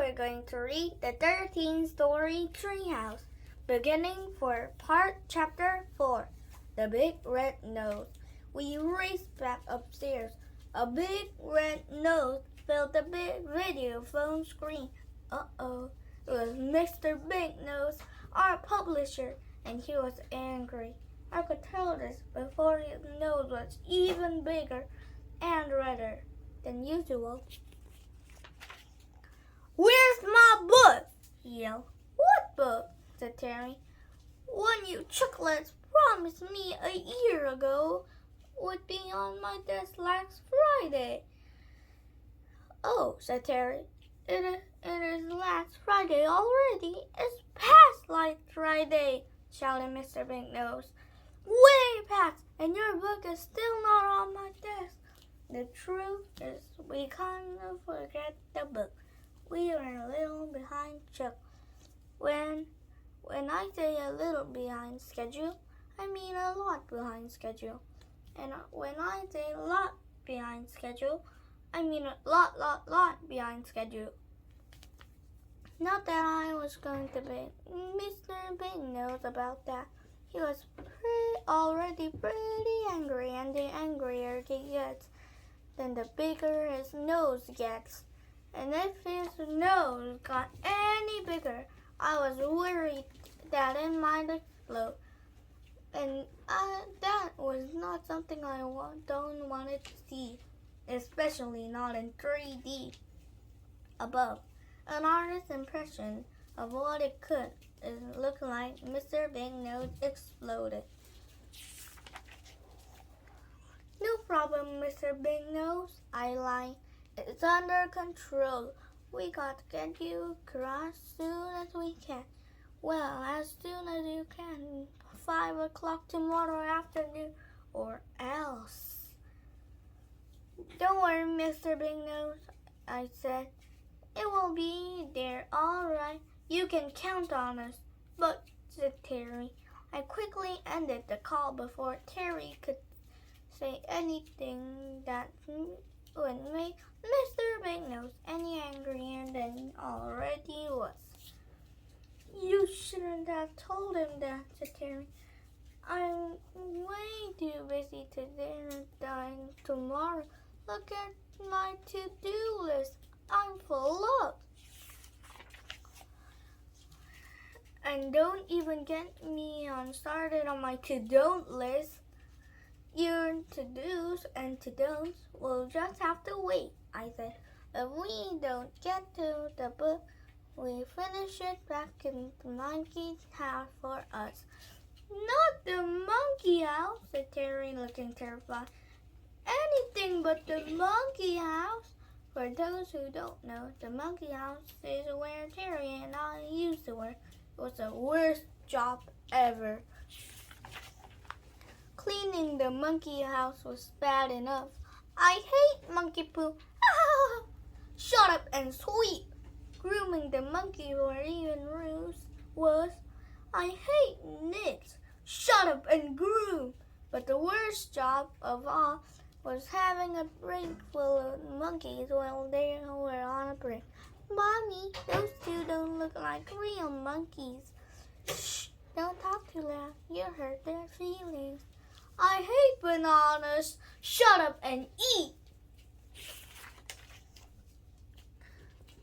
we're going to read the 13th Story Tree House, beginning for chapter 4, The Big Red Nose. We raced back upstairs. A big red nose filled the big video phone screen. Uh-oh, it was Mr. Big Nose, our publisher, and he was angry. I could tell this before his nose was even bigger and redder than usual. "Where's my book?" he yelled. "What book?" said Terry. "One you chocolates promised me a year ago would be on my desk last Friday." "Oh," said Terry, it is last Friday already. It's past last Friday," shouted Mr. Big Nose. "Way past, and your book is still not on my desk." "The truth is, we kind of forget the book. We are a little behind Chuck. When I say a little behind schedule, I mean a lot behind schedule. And when I say a lot behind schedule, I mean a lot behind schedule." Not that I was going to be Mr. Big Nose about that. He was already pretty angry, and the angrier he gets, then the bigger his nose gets. And if his nose got any bigger, I was worried that it might explode. And that was not something I don't wanted to see, especially not in 3D. Above, an artist's impression of what it could look like, Mr. Big Nose exploded. "No problem, Mr. Big Nose," I lied. "It's under control. We got to get you across as soon as we can." "Well, as soon as you can, 5 o'clock tomorrow afternoon, or else." "Don't worry, Mr. Big Nose," I said. "It will be there all right. You can count on us." "But," said Terry. I quickly ended the call before Terry could say anything that would make Mr. Big Nose any angrier than he already was. "You shouldn't have told him that," said Terry. "I'm way too busy today and tomorrow. Look at my to-do list. I'm full up." "And don't even get me started on my to-don't list. Your to-dos and to-don'ts will just have to wait," I said. "If we don't get to the book, we finish it back in the monkey house for us." "Not the monkey house," said Terry, looking terrified. "Anything but the monkey house." For those who don't know, the monkey house is where Terry and I used to work. It was the worst job ever. Cleaning the monkey house was bad enough. "I hate monkey poo." "Shut up and sweep." Grooming the monkey or even worse. "I hate nicks." "Shut up and groom." But the worst job of all was having a break full of monkeys while they were on a break. "Mommy, those two don't look like real monkeys." "Shh, don't talk too loud. You hurt their feelings." "I hate bananas." "Shut up and eat."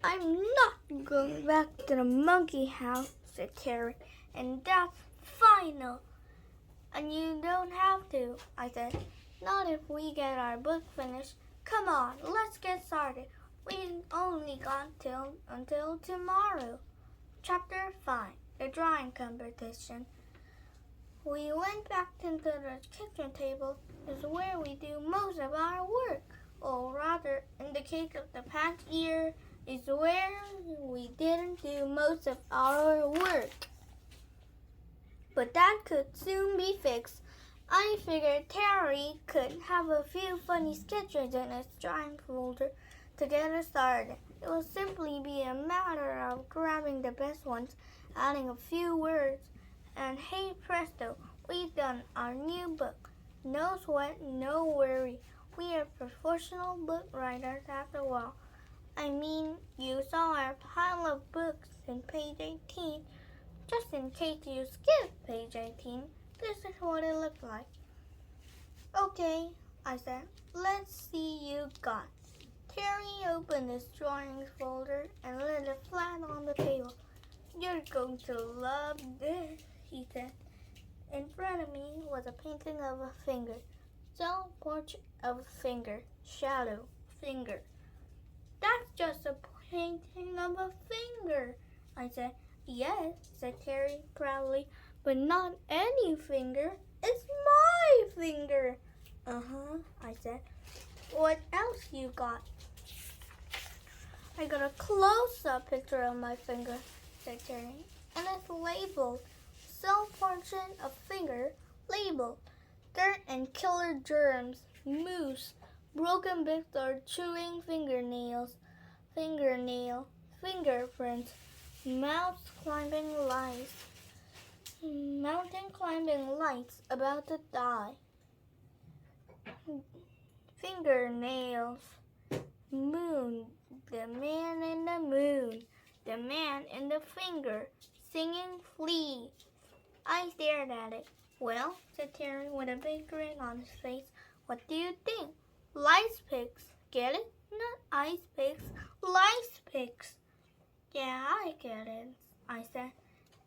"I'm not going back to the monkey house," said Terry, "and that's final." "And you don't have to," I said. "Not if we get our book finished. Come on, let's get started. We've only got until tomorrow." Chapter 5, The Drawing Competition. We went back into the kitchen table. Is where we do most of our work. Or rather, in the case of the past year, is where we didn't do most of our work. But that could soon be fixed. I figured Terry could have a few funny sketches in his drawing folder to get us started. It would simply be a matter of grabbing the best ones, adding a few words, and hey presto, we've done our new book. No sweat, no worry. We are professional book writers after all. I mean, you saw our pile of books in page 18. Just in case you skipped page 18, this is what it looked like. Okay, I said, let's see you got. Terry opened his drawings folder and laid it flat on the table. You're going to love this, he said. In front of me was a painting of a finger. Self-portrait of a finger. Shadow. Finger. That's just a painting of a finger, I said. Yes, said Terry proudly, but not any finger. It's my finger. Uh-huh, I said. What else you got? I got a close-up picture of my finger, said Terry, and it's labeled. Self-portrait of finger, labeled. Dirt and killer germs, moose, broken bits or chewing fingernails, fingerprints, mountain climbing lights about to die, fingernails, moon, the man in the moon, the man in the finger, singing flea. I stared at it. Well, said Terry with a big grin on his face, what do you think? Lice picks. Get it? Not ice picks. Lice picks. Yeah, I get it, I said.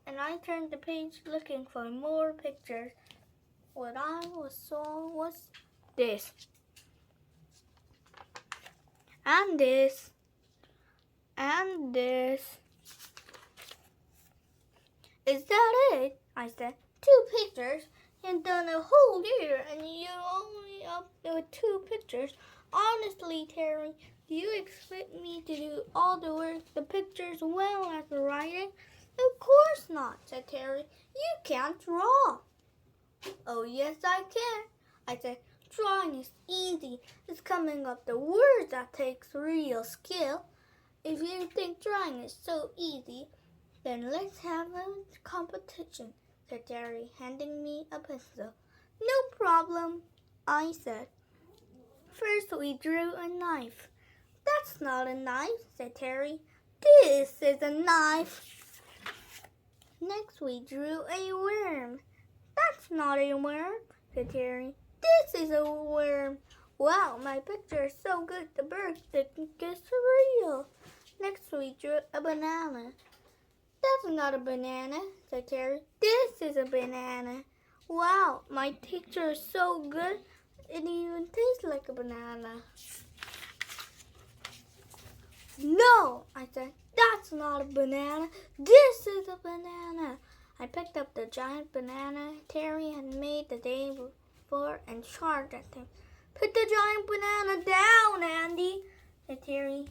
And I turned the page looking for more pictures. What I saw was this. And this. And this. Is that it? I said. 2 pictures and done a whole year and you only up with 2 pictures. Honestly, Terry, do you expect me to do all the work, the pictures, well as the writing? Of course not, said Terry. You can't draw. Oh, yes, I can, I said. Drawing is easy. It's coming up the words that takes real skill. If you think drawing is so easy, then let's have a competition, said Terry, handing me a pencil. No problem, I said. First we drew a knife. That's not a knife, said Terry. This is a knife. Next we drew a worm. That's not a worm, said Terry. This is a worm. Wow, my picture is so good the bird think it's real. Next we drew a banana. That's not a banana, said Terry. This is a banana. Wow, my picture is so good, it even tastes like a banana. No, I said, that's not a banana. This is a banana. I picked up the giant banana Terry had made the day before and charged at him. Put the giant banana down, Andy, said Terry,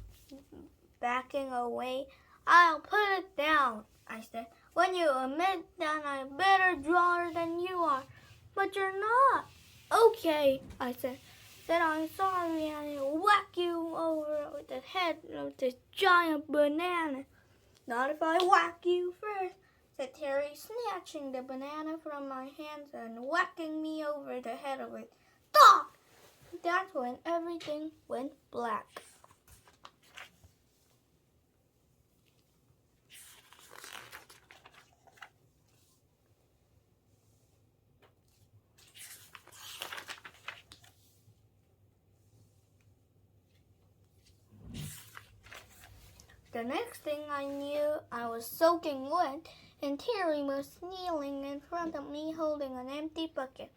backing away. I'll put it down, I said. When you admit that I'm a better drawer than you are. But you're not. Okay, I said. Then I'm sorry and I'll whack you over with the head of this giant banana. Not if I whack you first, said Terry, snatching the banana from my hands and whacking me over the head of it. Stop! That's when everything went black. The next thing I knew, I was soaking wet, and Terry was kneeling in front of me holding an empty bucket.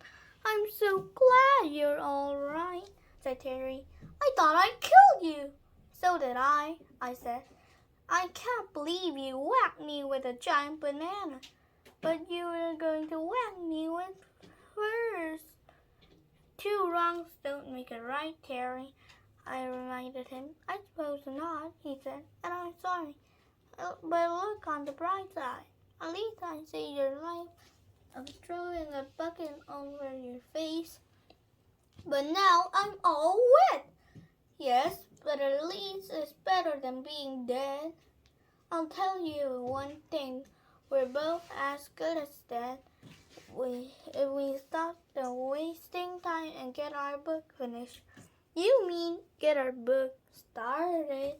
I'm so glad you're all right, said Terry. I thought I killed you. So did I said. I can't believe you whacked me with a giant banana, but you were going to whack me with first. 2 wrongs don't make it right, Terry, I reminded him. I suppose not, he said, and I'm sorry. But look on the bright side. At least I see your life of throwing a bucket over your face. But now I'm all wet. Yes, but at least it's better than being dead. I'll tell you one thing. We're both as good as dead. If we stop the wasting time and get our book finished. You mean get our book started,